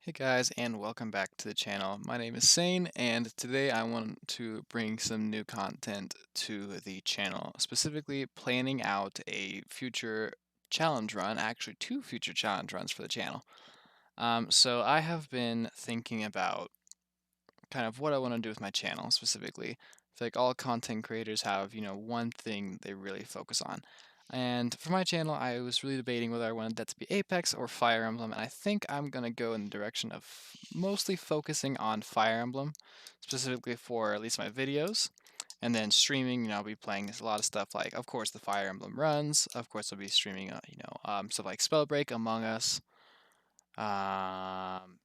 Hey guys, and welcome back to the channel. My name is Sane, and today I want to bring some new content to the channel, specifically planning out a future challenge run, actually two future challenge runs for the channel. So I have been thinking about kind of what I want to do with my channel specifically. I feel like all content creators have, one thing they really focus on. And for my channel, I was really debating whether I wanted that to be Apex or Fire Emblem, and I think I'm gonna go in the direction of mostly focusing on Fire Emblem, specifically for at least my videos. And then streaming, I'll be playing a lot of stuff like, of course, the Fire Emblem runs. Of course, I'll be streaming, stuff like Spellbreak, Among Us, um,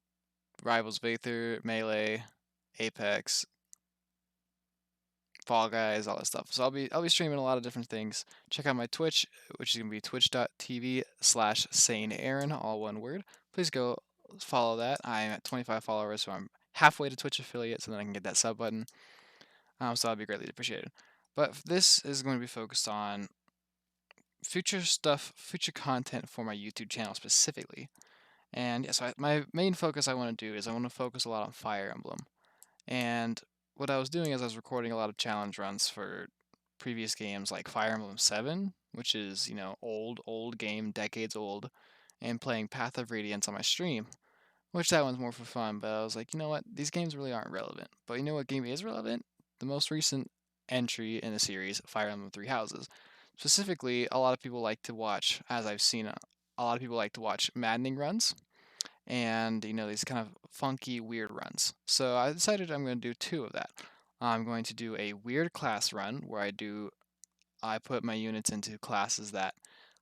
Rivals Vaethor, Melee, Apex, Fall Guys, all that stuff. So I'll be streaming a lot of different things. Check out my Twitch, which is gonna be twitch.tv/saneaaron, all one word. Please go follow that. I'm at 25 followers, so I'm halfway to Twitch affiliate, so then I can get that sub button. So that'd be greatly appreciated. But this is going to be focused on future stuff, future content for my YouTube channel specifically. And yeah, so my main focus I want to do is I want to focus a lot on Fire Emblem. And what I was doing is I was recording a lot of challenge runs for previous games like Fire Emblem 7, which is, old game, decades old, and playing Path of Radiance on my stream, which that one's more for fun, but I was like, you know what, these games really aren't relevant. But you know what game is relevant? The most recent entry in the series, Fire Emblem Three Houses. Specifically, a lot of people like to watch, as I've seen, a lot of people like to watch maddening runs and these kind of funky weird runs. So I decided I'm going to do two of that. I'm going to do a weird class run where I put my units into classes that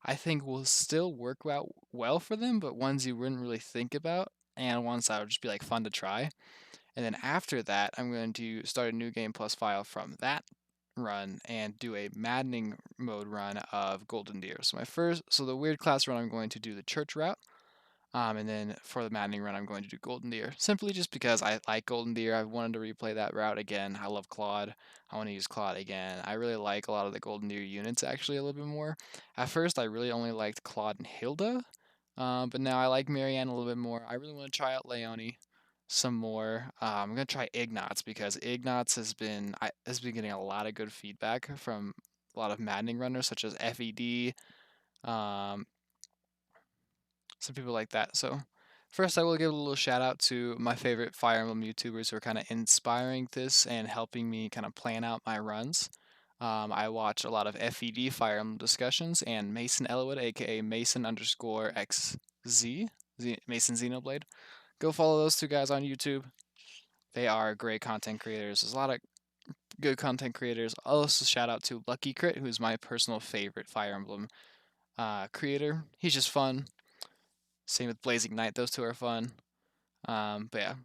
I think will still work out well for them, but ones you wouldn't really think about and ones that would just be like fun to try. And then after that, I'm going to start a new game plus file from that run and do a maddening mode run of Golden Deer. So the weird class run, I'm going to do the church route. And then for the maddening run, I'm going to do Golden Deer, simply just because I like Golden Deer. I wanted to replay that route again. I love Claude. I want to use Claude again. I really like a lot of the Golden Deer units actually a little bit more. At first, I really only liked Claude and Hilda, but now I like Marianne a little bit more. I really want to try out Leone some more. I'm gonna try Ignatz because Ignatz has been getting a lot of good feedback from a lot of maddening runners such as FED. Um, some people like that. So first, I will give a little shout out to my favorite Fire Emblem YouTubers who are kind of inspiring this and helping me kind of plan out my runs. I watch a lot of FED Fire Emblem discussions and Mason Elwood, aka Mason underscore XZ, Mason Xenoblade. Go follow those two guys on YouTube. They are great content creators. There's a lot of good content creators. I'll also shout out to Lucky Crit, who's my personal favorite Fire Emblem creator. He's just fun. Same with Blazing Knight; those two are fun. But yeah,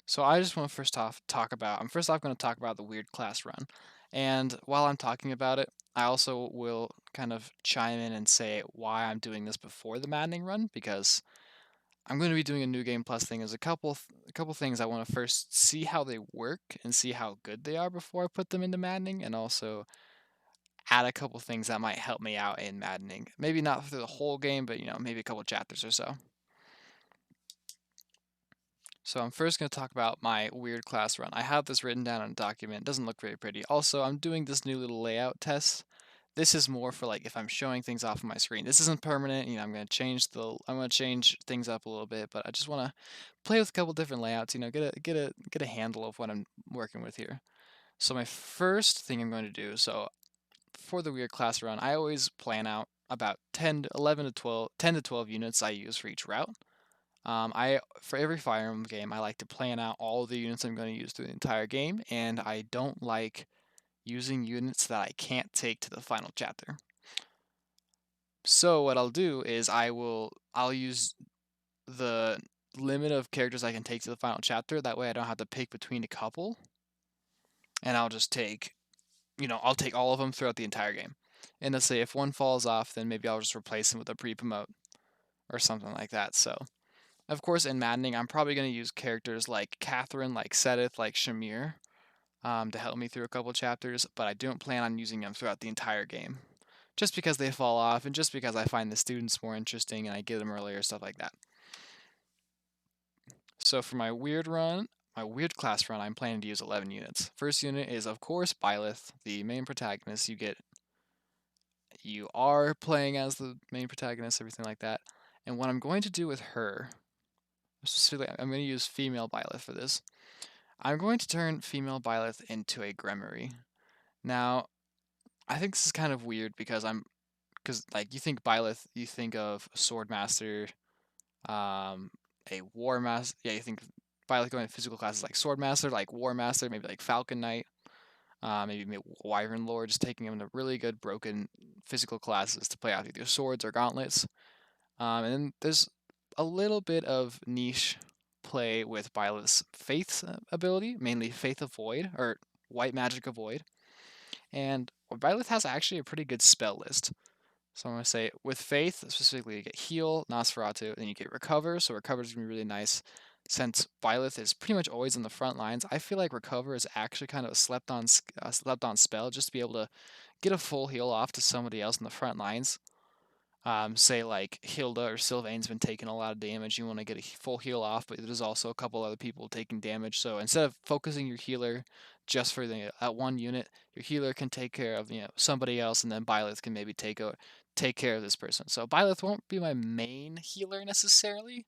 so I just want to first off talk about. I'm first off going to talk about the weird class run, and while I'm talking about it, I also will kind of chime in and say why I'm doing this before the maddening run because I'm going to be doing a new game plus thing. There's a couple things I want to first see how they work and see how good they are before I put them into maddening, and also add a couple things that might help me out in maddening. Maybe not through the whole game, but maybe a couple chapters or so. So I'm first going to talk about my weird class run. I have this written down in a document. It doesn't look very pretty. Also, I'm doing this new little layout test. This is more for like if I'm showing things off on my screen. This isn't permanent. I'm going to change things up a little bit, but I just want to play with a couple different layouts, get a handle of what I'm working with here. So my first thing I'm going to do, so for the weird class run, I always plan out about 10 to 12 units I use for each route. I For every Fire Emblem game, I like to plan out all the units I'm going to use through the entire game, and I don't like using units that I can't take to the final chapter. So what I'll do is I'll use the limit of characters I can take to the final chapter. That way I don't have to pick between a couple, and I'll just take, I'll take all of them throughout the entire game. And let's say if one falls off, then maybe I'll just replace him with a pre-promote or something like that. So of course, in maddening, I'm probably going to use characters like Catherine, like Sedith, like Shamir, to help me through a couple chapters, but I don't plan on using them throughout the entire game. Just because they fall off, and just because I find the students more interesting and I get them earlier, stuff like that. So for my weird class run, I'm planning to use 11 units. First unit is, of course, Byleth, the main protagonist. You are playing as the main protagonist, everything like that. And what I'm going to do with her, specifically, I'm going to use female Byleth for this. I'm going to turn female Byleth into a Gremory. Now, I think this is kind of weird because like you think Byleth, you think of Swordmaster, um, a War Master. Yeah, you think Byleth going to physical classes like Swordmaster, like War Master, maybe like Falcon Knight, maybe Wyvern Lord, just taking them to really good broken physical classes to play out either swords or gauntlets. And then there's a little bit of niche play with Byleth's Faith ability, mainly Faith of Void or White Magic of Void. And Byleth has actually a pretty good spell list. So I'm going to say with Faith, specifically you get Heal, Nosferatu, then you get Recover. So Recover is going to be really nice. Since Byleth is pretty much always on the front lines, I feel like Recover is actually kind of a slept on spell just to be able to get a full heal off to somebody else in the front lines. Say like Hilda or Sylvain's been taking a lot of damage, you want to get a full heal off, but there's also a couple other people taking damage. So instead of focusing your healer just for that one unit, your healer can take care of somebody else, and then Byleth can maybe take care of this person. So Byleth won't be my main healer necessarily,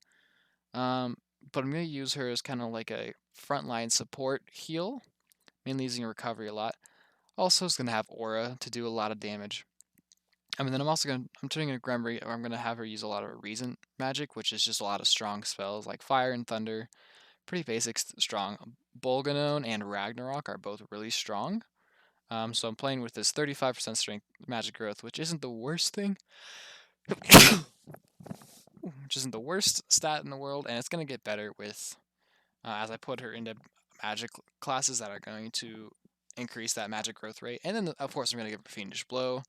um, but I'm gonna use her as kind of like a frontline support heal, mainly using recovery a lot. Also, it's gonna have aura to do a lot of damage. I mean, then I'm turning into Gremory, or I'm gonna have her use a lot of Reason magic, which is just a lot of strong spells like Fire and Thunder. Pretty basic, strong. Bolganone and Ragnarok are both really strong. So I'm playing with this 35% strength magic growth, which isn't the worst thing, which isn't the worst stat in the world, and it's gonna get better with as I put her into magic classes that are going to increase that magic growth rate. And then, of course, I'm gonna give her Fiendish Blow,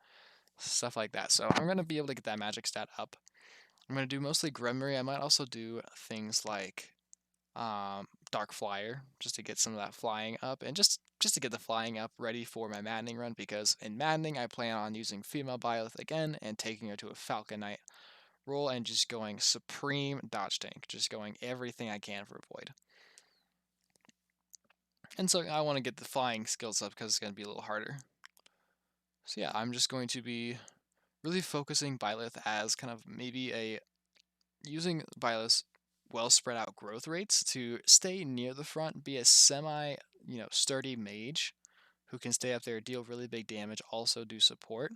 stuff like that. So I'm gonna be able to get that magic stat up. I'm gonna do mostly Gremory. I might also do things like Dark Flyer just to get some of that flying up, and just to get the flying up ready for my Maddening run, because in Maddening I plan on using female Byleth again and taking her to a Falcon Knight role and just going supreme dodge tank, just going everything I can for Void. And so I want to get the flying skills up because it's going to be a little harder. So yeah, I'm just going to be really focusing Byleth as kind of maybe using Byleth's well spread out growth rates to stay near the front, be a semi, sturdy mage who can stay up there, deal really big damage, also do support,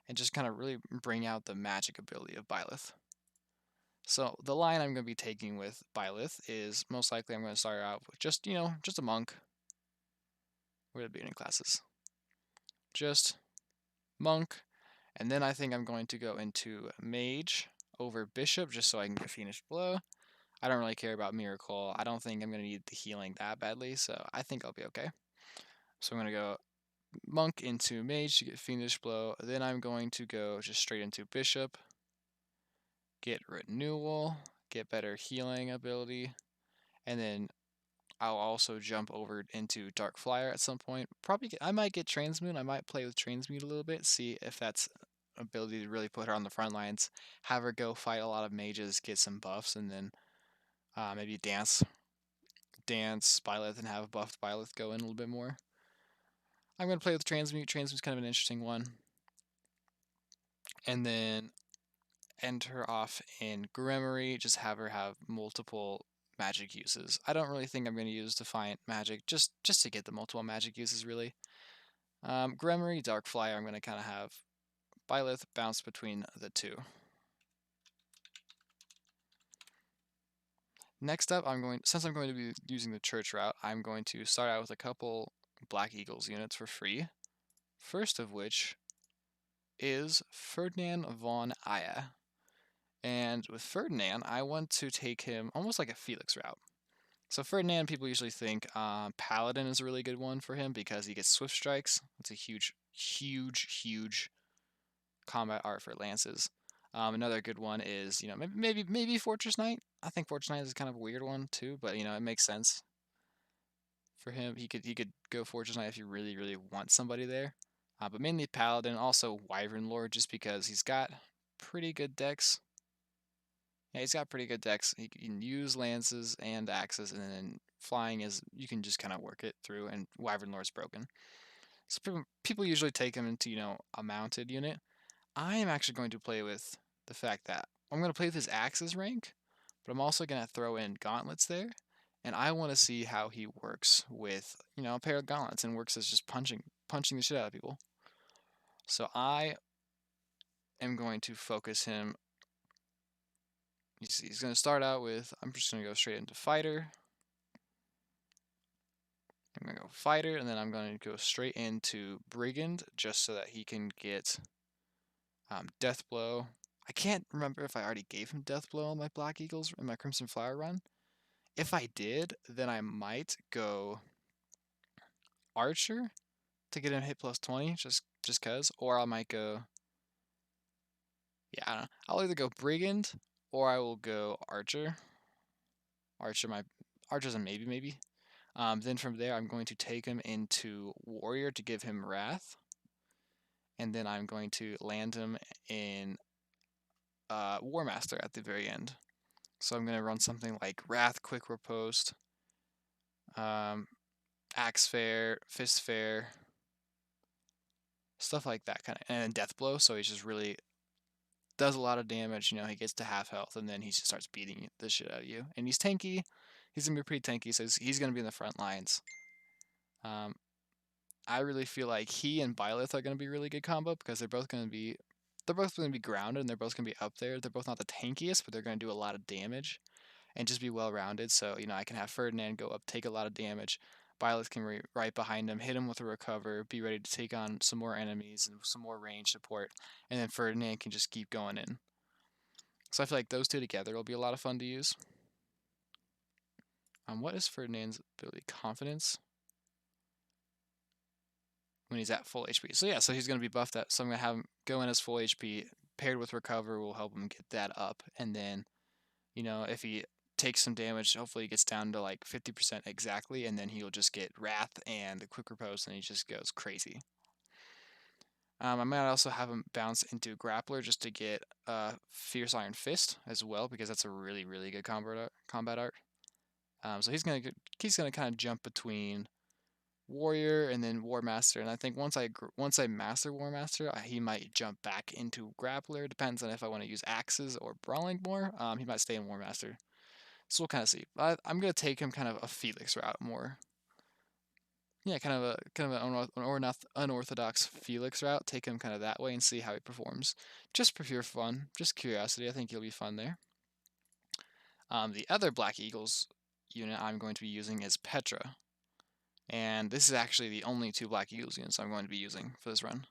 and just kind of really bring out the magic ability of Byleth. So the line I'm going to be taking with Byleth is most likely I'm going to start out with just a monk. What would it be in classes? Just monk, and then I think I'm going to go into mage over bishop just so I can get Fiendish Blow. I don't really care about Miracle. I don't think I'm going to need the healing that badly, so I think I'll be okay. So I'm going to go monk into mage to get Fiendish Blow. Then I'm going to go just straight into bishop, get renewal, get better healing ability, and then I'll also jump over into Dark Flyer at some point. I might get Transmute. I might play with Transmute a little bit, see if that's ability to really put her on the front lines, have her go fight a lot of mages, get some buffs, and then maybe dance Byleth and have buffed Byleth go in a little bit more. I'm going to play with Transmute. Transmute's kind of an interesting one. And then end her off in Gremory, just have her have multiple magic uses. I don't really think I'm going to use Defiant Magic, just to get the multiple magic uses, really. Gremory, Dark Flyer, I'm going to kind of have Byleth bounce between the two. Next up, since I'm going to be using the church route, I'm going to start out with a couple Black Eagles units for free. First of which is Ferdinand von Aya. And with Ferdinand, I want to take him almost like a Felix route. So Ferdinand, people usually think Paladin is a really good one for him because he gets Swift Strikes. It's a huge, huge, huge combat art for lances. Another good one is, maybe Fortress Knight. I think Fortress Knight is kind of a weird one too, but it makes sense for him. He could go Fortress Knight if you really, really want somebody there. But mainly Paladin, also Wyvern Lord, just because he's got pretty good decks. Yeah, he's got pretty good decks. He can use lances and axes, and then flying is you can just kind of work it through. And Wyvern Lord's broken, so people usually take him into a mounted unit. I am actually going to play with the fact that I'm going to play with his axes rank, but I'm also going to throw in gauntlets there, and I want to see how he works with a pair of gauntlets and works as just punching the shit out of people. So I am going to focus him. You see, he's going to start out with. I'm just going to go straight into fighter. I'm going to go fighter, and then I'm going to go straight into brigand just so that he can get death blow. I can't remember if I already gave him death blow on my Black Eagles in my Crimson Flower run. If I did, then I might go archer to get him hit plus 20, just cause, or I might go. Yeah, I don't know. I'll either go brigand or I will go archer. Archer's a maybe. Then from there, I'm going to take him into warrior to give him wrath, and then I'm going to land him in War Master at the very end. So I'm going to run something like Wrath, Quick Riposte, Axe Fair, Fist Fair, stuff like that kind of, and then Death Blow. So he just really does a lot of damage. He gets to half health, and then he just starts beating the shit out of you. And he's tanky. He's gonna be pretty tanky, so he's gonna be in the front lines. I really feel like he and Byleth are gonna be a really good combo because they're both gonna be grounded and they're both gonna be up there. They're both not the tankiest, but they're gonna do a lot of damage and just be well rounded. So I can have Ferdinand go up, take a lot of damage. Byleth can be right behind him, hit him with a recover, be ready to take on some more enemies and some more range support, and then Ferdinand can just keep going in. So I feel like those two together will be a lot of fun to use. What is Ferdinand's ability? Confidence when he's at full HP. So yeah, so he's going to be buffed up. So I'm going to have him go in as full HP, paired with recover will help him get that up. And then, if he takes some damage, hopefully he gets down to like 50% exactly, and then he'll just get wrath and the quick riposte, and he just goes crazy. I might also have him bounce into Grappler just to get Fierce Iron Fist as well, because that's a really, really good combat art. So he's gonna kind of jump between Warrior and then War Master, and I think once I master War Master, he might jump back into Grappler. Depends on if I want to use axes or brawling more. He might stay in War Master. So we'll kind of see. I'm gonna take him kind of a Felix route more. Yeah, kind of an unorthodox Felix route. Take him kind of that way and see how he performs. Just for pure fun, just curiosity. I think he'll be fun there. The other Black Eagles unit I'm going to be using is Petra. And this is actually the only two Black Eagles units I'm going to be using for this run.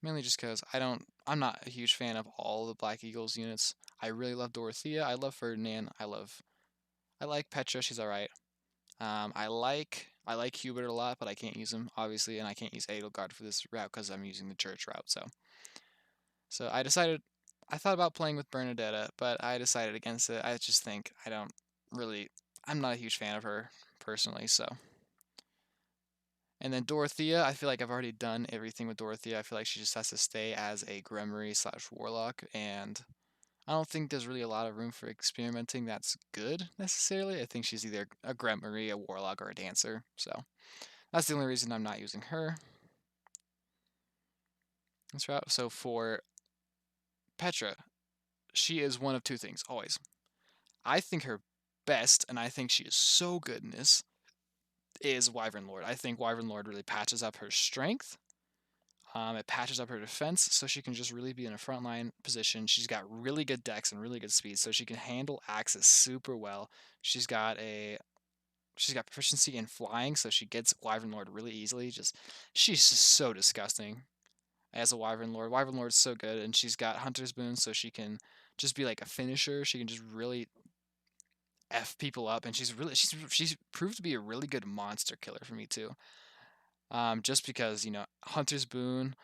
Mainly just because I'm not a huge fan of all the Black Eagles units. I really love Dorothea, I love Ferdinand, I like Petra, she's alright. I like Hubert a lot, but I can't use him, obviously, and I can't use Edelgard for this route because I'm using the church route, So I thought about playing with Bernadetta, but I decided against it. I just think I'm not a huge fan of her, personally, so. And then Dorothea, I feel like I've already done everything with Dorothea. I feel like she just has to stay as a Grimoire / Warlock, and I don't think there's really a lot of room for experimenting that's good, necessarily. I think she's either a Grimoire, a Warlock, or a Dancer, so that's the only reason I'm not using her. That's right. So for Petra, she is one of two things, always. I think her best, and I think she is so good in this, is Wyvern Lord. I think Wyvern Lord really patches up her strength. It patches up her defense, so she can just really be in a frontline position. She's got really good dex and really good speed, so she can handle axes super well. She's got proficiency in flying, so she gets Wyvern Lord really easily. She's just so disgusting as a Wyvern Lord. Wyvern Lord's so good, and she's got Hunter's Boon, so she can just be like a finisher. She can just really f people up, and she's proved to be a really good monster killer for me too. Just because Hunter's Boon,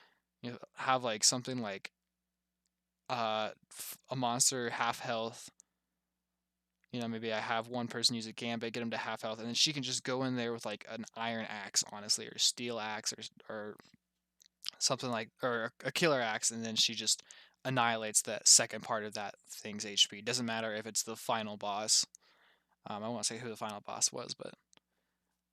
have like something like a monster half health. Maybe I have one person use a Gambit, get him to half health, and then she can just go in there with like an iron axe, honestly, or steel axe, or something like, or a killer axe, and then she just annihilates that second part of that thing's HP. Doesn't matter if it's the final boss. I won't say who the final boss was, but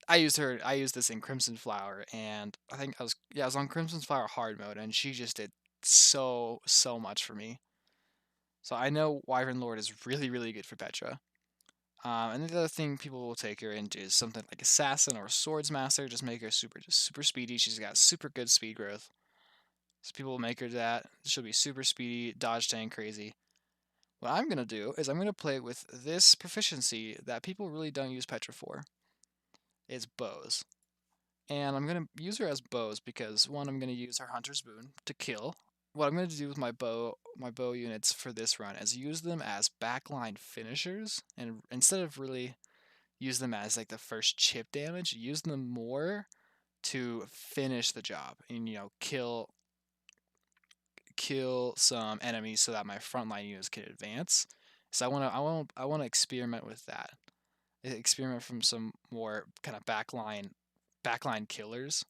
I used her. I used this in Crimson Flower, and I think I was on Crimson Flower hard mode, and she just did so much for me. So I know Wyvern Lord is really good for Petra. And the other thing people will take her into is something like Assassin or Swords Master. Just make her super speedy. She's got super good speed growth. So people will make her that. She'll be super speedy, dodge tank crazy. What I'm gonna do is I'm gonna play with this proficiency that people really don't use Petra for. It's bows. And I'm gonna use her as bows because one, I'm gonna use her Hunter's Boon to kill. What I'm gonna do with my bow units for this run is use them as backline finishers, and instead of really use them as like the first chip damage, use them more to finish the job and kill some enemies so that my frontline units can advance. So I wanna experiment with that. Experiment from some more kind of backline killers.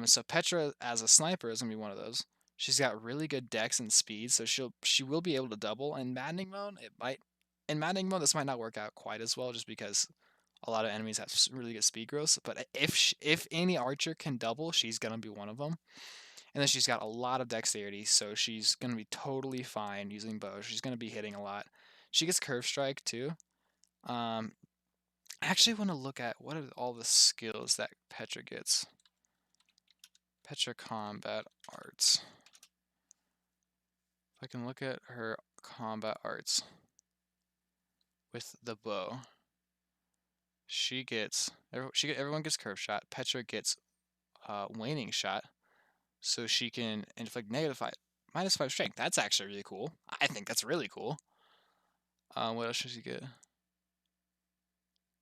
So Petra as a sniper is gonna be one of those. She's got really good dex and speed, so she will be able to double. In maddening mode, this might not work out quite as well, just because a lot of enemies have really good speed growth. But if any archer can double, she's gonna be one of them. And then she's got a lot of dexterity, so she's gonna be totally fine using bow. She's gonna be hitting a lot. She gets curve strike too. Um, I actually want to look at what are all the skills that Petra gets. Petra combat arts. If I can look at her combat arts with the bow, everyone gets curve shot. Petra gets waning shot, so she can inflict -5 strength. That's actually really cool. I think that's really cool. What else should she get?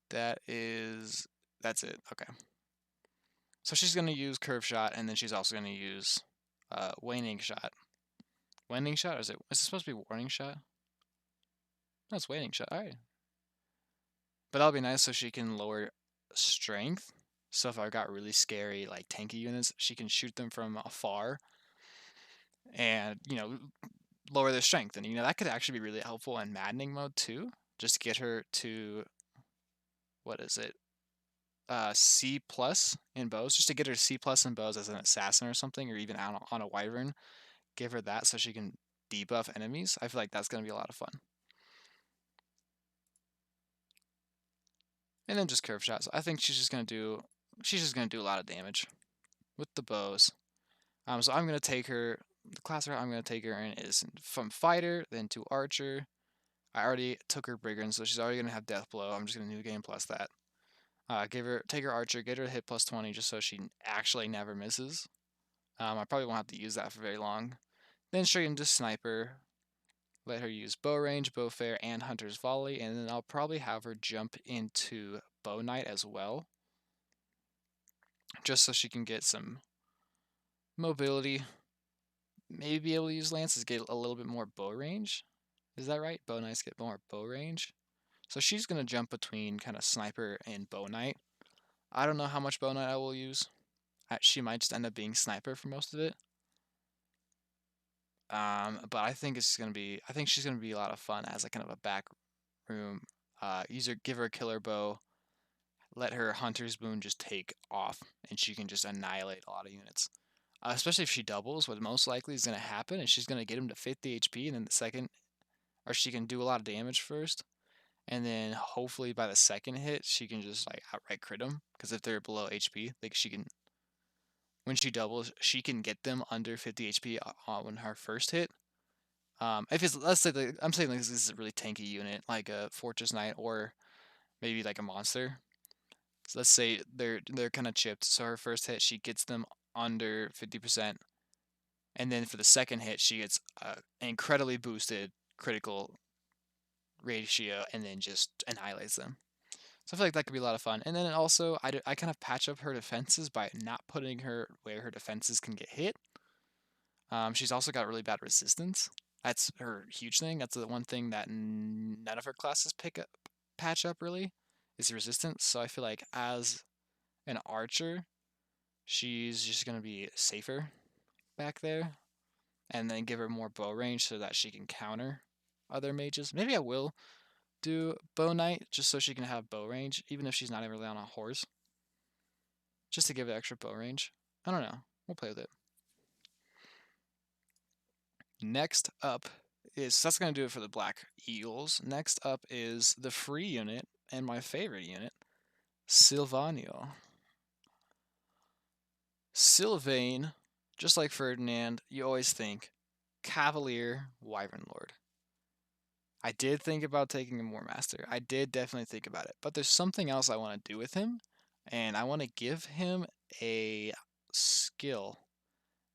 That's it. Okay. So she's gonna use curve shot, and then she's also gonna use waning shot. Waning shot, or is it supposed to be warning shot? No, it's waning shot. All right. But that'll be nice so she can lower strength. So if I've got really scary, like tanky units, she can shoot them from afar and, lower their strength. And, that could actually be really helpful in maddening mode too. Just get her to, what is it? C plus in bows, just to get her C plus in bows as an assassin or something, or even on a wyvern. Give her that so she can debuff enemies. I feel like that's going to be a lot of fun. And then just curve shots. I think she's just gonna do a lot of damage with the bows. So I'm gonna take her. The class I'm gonna take her in is from fighter, then to archer. I already took her brigand, so she's already gonna have death blow. I'm just gonna new game plus that. Take her archer, get her hit plus 20, just so she actually never misses. I probably won't have to use that for very long. Then straight into sniper. Let her use bow range, bow fair, and hunter's volley, and then I'll probably have her jump into bow knight as well, just so she can get some mobility. Maybe be able to use lances, get a little bit more bow range. Is that right? Bow knights get more bow range. So she's gonna jump between kind of sniper and bow knight. I don't know how much bow knight I will use. She might just end up being sniper for most of it. But I think she's gonna be a lot of fun as a kind of a back room. Give her a killer bow, let her hunter's boon just take off, and she can just annihilate a lot of units. Especially if she doubles, what most likely is going to happen is she's going to get him to 50 HP, and then or she can do a lot of damage first, and then hopefully by the second hit, she can just like outright crit them. Because if they're below HP, like when she doubles, she can get them under 50 HP on her first hit. If it's, let's say, I'm saying like this is a really tanky unit, like a Fortress Knight or maybe like a monster. So let's say they're kind of chipped. So her first hit, she gets them under 50%, and then for the second hit, she gets an incredibly boosted critical ratio, and then just annihilates them. So I feel like that could be a lot of fun. And then also, I kind of patch up her defenses by not putting her where her defenses can get hit. She's also got really bad resistance. That's her huge thing. That's the one thing that none of her classes patch up really, is resistance. So I feel like as an archer, she's just gonna be safer back there. and then give her more bow range so that she can counter other mages. Maybe I will do Bow Knight just so she can have bow range, even if she's not even really on a horse, just to give it extra bow range. I don't know. We'll play with it. Next up is, that's going to do it for the Black Eagles. Next up is the free unit and my favorite unit, Sylvanio. Sylvain, just like Ferdinand, you always think Cavalier Wyvern Lord. I did think about taking a War Master. I did definitely think about it. But there's something else I want to do with him, and I want to give him a skill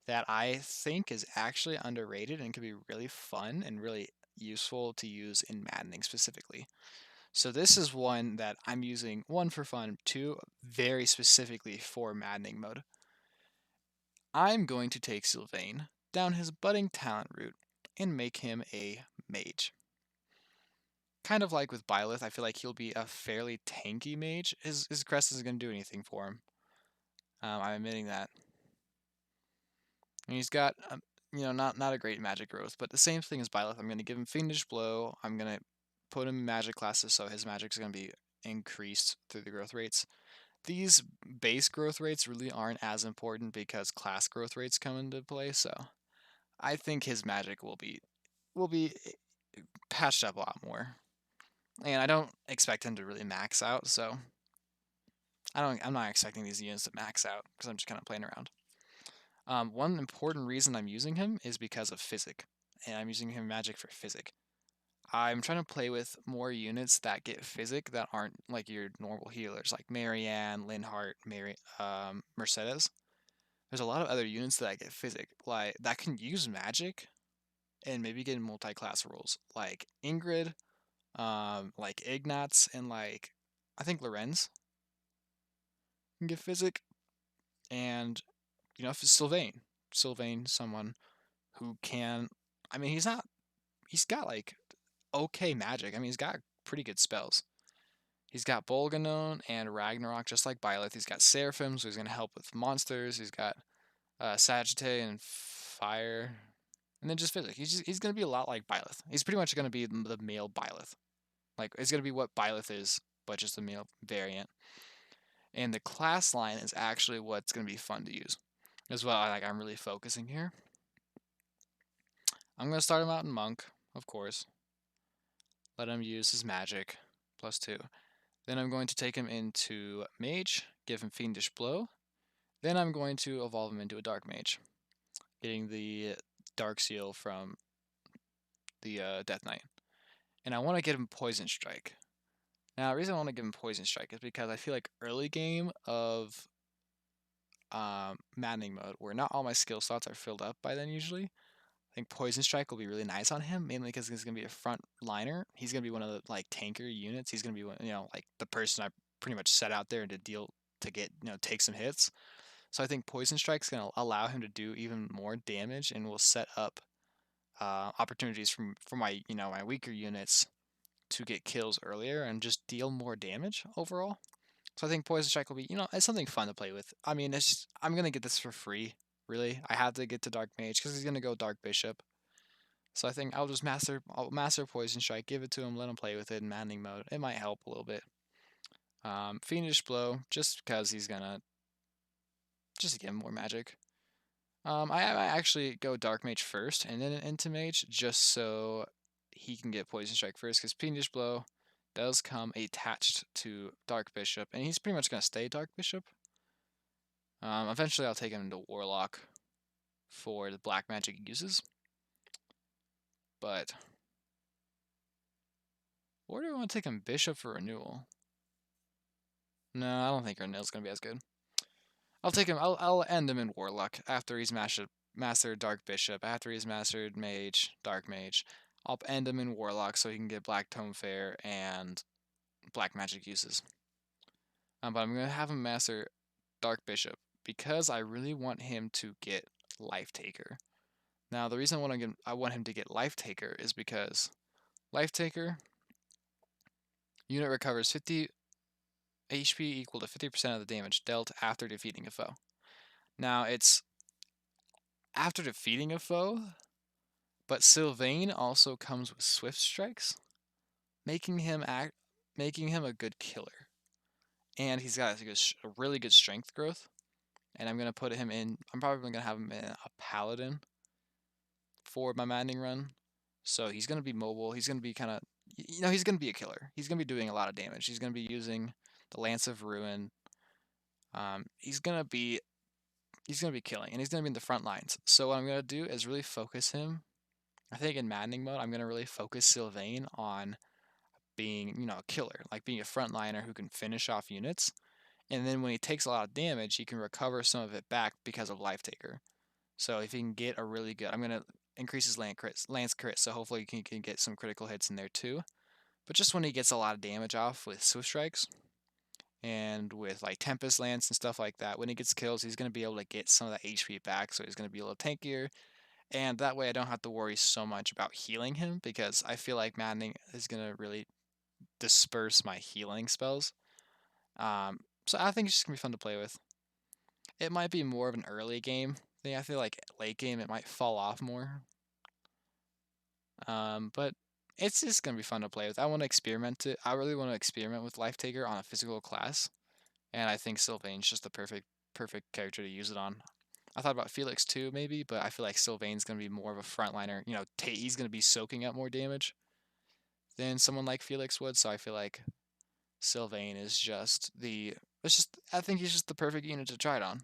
that I think is actually underrated and could be really fun and really useful to use in maddening specifically. So this is one that I'm using, one for fun, two very specifically for maddening mode. I'm going to take Sylvain down his budding talent route and make him a mage. Kind of like with Byleth, I feel like he'll be a fairly tanky mage. His crest isn't going to do anything for him. I'm admitting that. And he's got, not a great magic growth, but the same thing as Byleth. I'm going to give him Fiendish Blow. I'm going to put him in magic classes, so his magic's going to be increased through the growth rates. These base growth rates really aren't as important because class growth rates come into play, so I think his magic will be patched up a lot more. And I don't expect him to really max out, so I'm not expecting these units to max out because I'm just kind of playing around. One important reason I'm using him is because of Physic, and I'm using him magic for Physic. I'm trying to play with more units that get Physic that aren't like your normal healers, like Marianne, Linhardt, Mercedes. There's a lot of other units that get Physic, like that can use magic and maybe get in multi-class roles, like Ingrid, like Ignatz, and like I think Lorenz can get Physic, and if it's Sylvain, someone who can. I mean, he's got like okay magic. I mean, he's got pretty good spells. He's got Bolganone and Ragnarok, just like Byleth. He's got Seraphim, so he's going to help with monsters. He's got Sagittae and Fire. And then just Physic. He's going to be a lot like Byleth. He's pretty much going to be the male Byleth. Like, it's going to be what Byleth is, but just a male variant. And the class line is actually what's going to be fun to use as well. I'm really focusing here. I'm going to start him out in Monk, of course. Let him use his magic, +2. Then I'm going to take him into Mage, give him Fiendish Blow. Then I'm going to evolve him into a Dark Mage, getting the Dark Seal from the Death Knight. And I want to get him Poison Strike. Now, the reason I want to give him Poison Strike is because I feel like early game of maddening mode, where not all my skill slots are filled up by then usually, I think Poison Strike will be really nice on him, mainly because he's going to be a front liner. He's going to be one of the like tanker units. He's going to be one, like the person I pretty much set out there to get, take some hits. So I think Poison Strike's going to allow him to do even more damage and will set up opportunities for my, my weaker units to get kills earlier and just deal more damage overall. So I think Poison Strike will be, it's something fun to play with. I mean, I'm going to get this for free, really. I have to get to Dark Mage because he's going to go Dark Bishop. So I think I'll master Poison Strike, give it to him, let him play with it in maddening mode. It might help a little bit. Fiendish Blow, just because he's going to just give him more magic. I actually go Dark Mage first and then into Mage just so he can get Poison Strike first because Fiendish Blow does come attached to Dark Bishop, and he's pretty much going to stay Dark Bishop. Eventually I'll take him into Warlock for the black magic he uses. But or do I want to take him Bishop for renewal? No, I don't think renewal's going to be as good. I'll take him, I'll end him in Warlock after he's mastered Dark Bishop, after he's mastered Mage, Dark Mage. I'll end him in Warlock so he can get Black Tome Fair and black magic uses. But I'm going to have him master Dark Bishop because I really want him to get Life Taker. Now, the reason I want him to get Life Taker is because Life Taker unit recovers 50 HP equal to 50% of the damage dealt after defeating a foe. Now, it's after defeating a foe, But Sylvain also comes with Swift Strikes, making him a good killer. And he's got a really good strength growth. And I'm gonna put him in. I'm probably gonna have him in a paladin for my maddening run. So he's gonna be mobile. He's gonna be kind of, he's gonna be a killer. He's gonna be doing a lot of damage. He's gonna be using the Lance of Ruin. He's gonna be killing, and he's gonna be in the front lines. So what I'm gonna do is really focus him. I think in maddening mode, I'm gonna really focus Sylvain on being, a killer, like being a frontliner who can finish off units. And then when he takes a lot of damage, he can recover some of it back because of Life Taker. So if he can get a really good, I'm gonna increase his lance crit, so hopefully he can get some critical hits in there too. But just when he gets a lot of damage off with Swift Strikes and with like Tempest Lance and stuff like that, when he gets kills, he's gonna be able to get some of that HP back, so he's gonna be a little tankier. And that way I don't have to worry so much about healing him, because I feel like Maddening is gonna really disperse my healing spells. So I think it's just gonna be fun to play with. It might be more of an early game thing. I feel like late game it might fall off more. But it's just gonna be fun to play with. I want to experiment it. I really want to experiment with Life Taker on a physical class, and I think Sylvain's just the perfect character to use it on. I thought about Felix too, maybe, but I feel like Sylvain's gonna be more of a frontliner. He's gonna be soaking up more damage than someone like Felix would. So I feel like Sylvain is just the. It's just. I think he's just the perfect unit to try it on.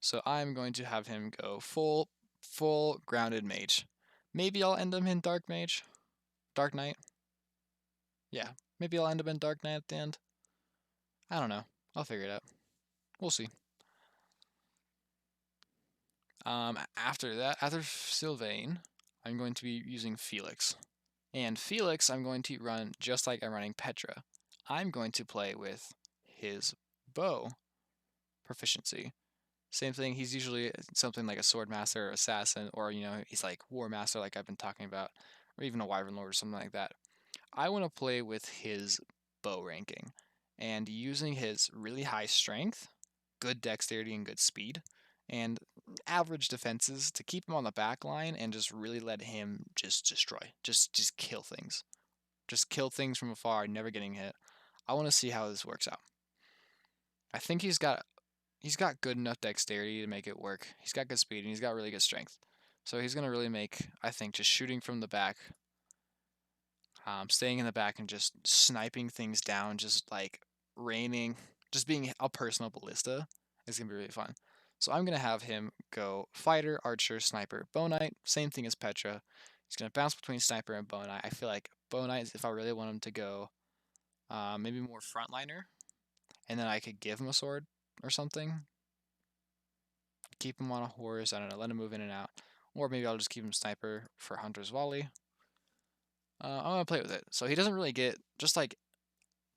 So I'm going to have him go full grounded mage. Maybe I'll end him in Dark Mage, Dark Knight. Yeah, maybe I'll end him in Dark Knight at the end. I don't know. I'll figure it out. We'll see. After that, after Sylvain, I'm going to be using Felix. And Felix, I'm going to run just like I'm running Petra. I'm going to play with his bow proficiency. Same thing, he's usually something like a sword master or assassin, or he's like war master like I've been talking about, or even a wyvern lord or something like that. I want to play with his bow ranking and using his really high strength, good dexterity and good speed, and average defenses to keep him on the back line and just really let him just destroy, just kill things. Just kill things from afar, never getting hit. I want to see how this works out. I think he's got good enough dexterity to make it work. He's got good speed and he's got really good strength. So he's gonna really make, I think, just shooting from the back, staying in the back and just sniping things down, just like raining, just being a personal ballista is gonna be really fun. So I'm gonna have him go fighter, archer, sniper, bow knight. Same thing as Petra. He's gonna bounce between sniper and bow knight. I feel like bow knight is if I really want him to go, maybe more frontliner, and then I could give him a sword or something. Keep him on a horse. I don't know. Let him move in and out, or maybe I'll just keep him sniper for hunter's volley. I'm gonna play with it. So he doesn't really get, just like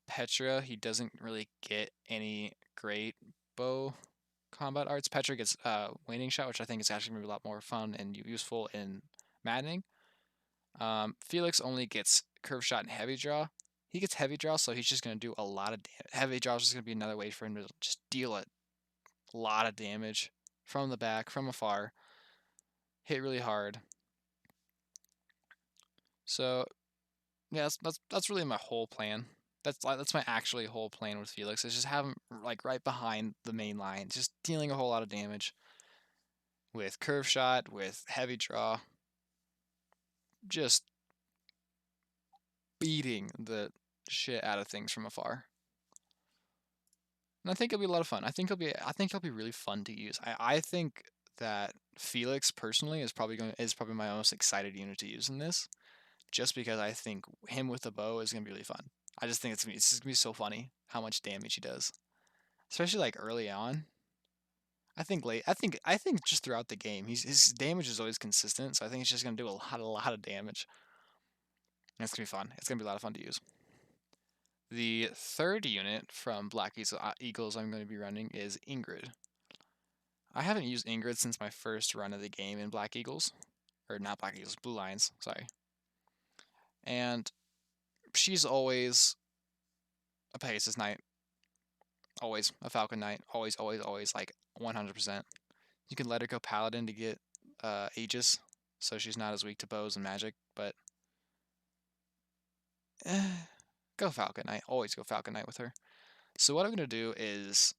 Petra, he doesn't really get any great bow combat arts. Petra gets waning shot, which I think is actually gonna be a lot more fun and useful in maddening. Felix only gets curve shot and heavy draw. He gets heavy draw, so he's just gonna do a lot of heavy draw. Is just gonna be another way for him to just deal a lot of damage from the back, from afar, hit really hard. So yeah, that's really my whole plan. That's my actually whole plan with Felix. Is just have him like right behind the main line, just dealing a whole lot of damage with curve shot, with heavy draw, just beating the shit out of things from afar. And I think it'll be a lot of fun. I think he'll be really fun to use. I think that Felix personally is probably my most excited unit to use in this, just because I think him with the bow is gonna be really fun. I just think it's just gonna be so funny how much damage he does, especially like early on. I think just throughout the game, his damage is always consistent. So I think he's just gonna do a lot of damage. And it's gonna be fun. It's gonna be a lot of fun to use. The third unit from Black Eagles I'm going to be running is Ingrid. I haven't used Ingrid since my first run of the game in Black Eagles, or not Black Eagles, Blue Lions. Sorry. And she's always a Pegasus Knight, always a Falcon Knight, always, like 100%. You can let her go Paladin to get Aegis, so she's not as weak to bows and magic, but go Falcon Knight. Always go Falcon Knight with her. So what I'm going to do is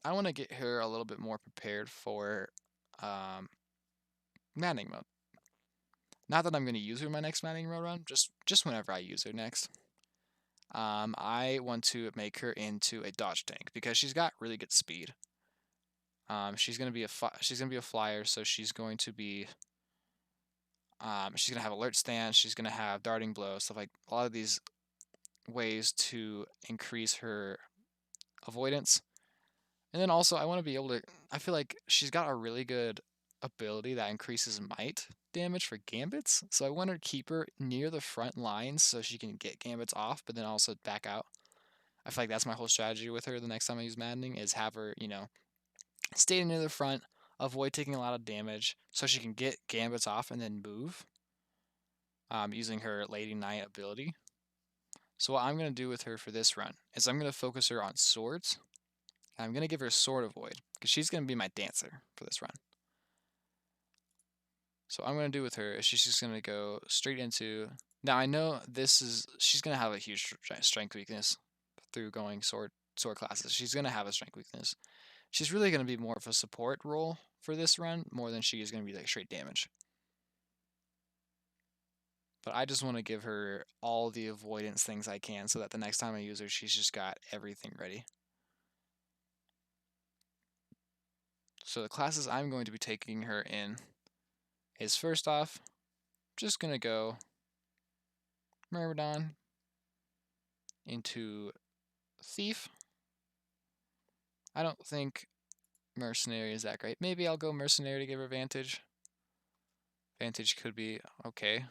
I want to get her a little bit more prepared for um, Maddening mode. Not that I'm going to use her in my next Maddening mode run, just whenever I use her next. I want to make her into a dodge tank because she's got really good speed. She's gonna be a flyer, so she's going to be she's gonna have alert stance. She's gonna have darting blow, stuff like a lot of these ways to increase her avoidance. And then also, I want to be able to. I feel like she's got a really good ability that increases might damage for gambits. So I want to keep her near the front lines so she can get gambits off, but then also back out. I feel like that's my whole strategy with her the next time I use Maddening is have her, stay near the front, avoid taking a lot of damage so she can get gambits off and then move using her Lady Knight ability. So what I'm going to do with her for this run is I'm going to focus her on swords. I'm going to give her Sword Avoid because she's going to be my dancer for this run. So what I'm going to do with her is she's just going to go straight into... Now I know she's going to have a huge strength weakness through going sword classes. She's going to have a strength weakness. She's really going to be more of a support role for this run more than she is going to be like straight damage. But I just want to give her all the avoidance things I can so that the next time I use her, she's just got everything ready. So the classes I'm going to be taking her in is first off, just going to go Myrmidon into Thief. I don't think Mercenary is that great. Maybe I'll go Mercenary to give her Vantage. Vantage could be okay.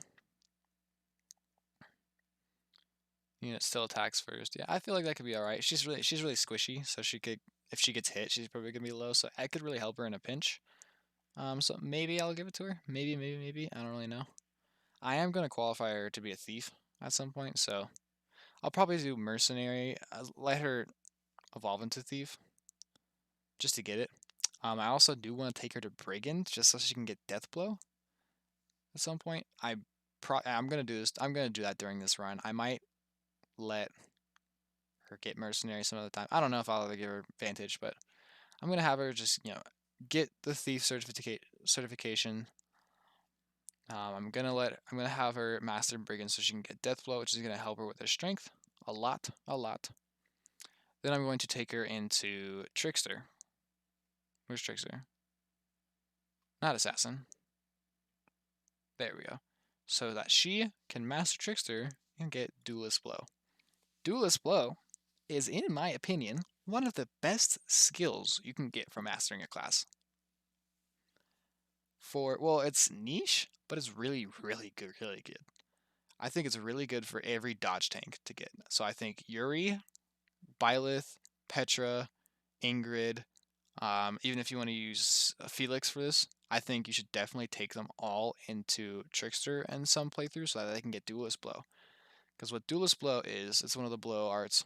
Unit still attacks first. Yeah, I feel like that could be alright. She's really squishy, so she could, if she gets hit, she's probably gonna be low. So I could really help her in a pinch. So maybe I'll give it to her. Maybe. I don't really know. I am gonna qualify her to be a thief at some point, so I'll probably do mercenary. Let her evolve into thief, just to get it. I also do want to take her to brigand, just so she can get death blow at some point. I'm gonna do this. I'm gonna do that during this run. I might let her get mercenary some other time. I don't know if I'll ever give her vantage, but I'm gonna have her just get the thief certification. I'm gonna have her master brigand so she can get death blow, which is gonna help her with her strength a lot. Then I'm going to take her into trickster. Where's trickster? Not assassin. There we go. So that she can master trickster and get duelist blow. Duelist blow is, in my opinion, one of the best skills you can get from mastering a class. Well, it's niche, but it's really good, really good. I think it's really good for every dodge tank to get. So I think Yuri, Byleth, Petra, Ingrid, even if you want to use Felix for this, I think you should definitely take them all into Trickster in some playthroughs so that they can get Duelist Blow. Because what Duelist Blow is, it's one of the blow arts.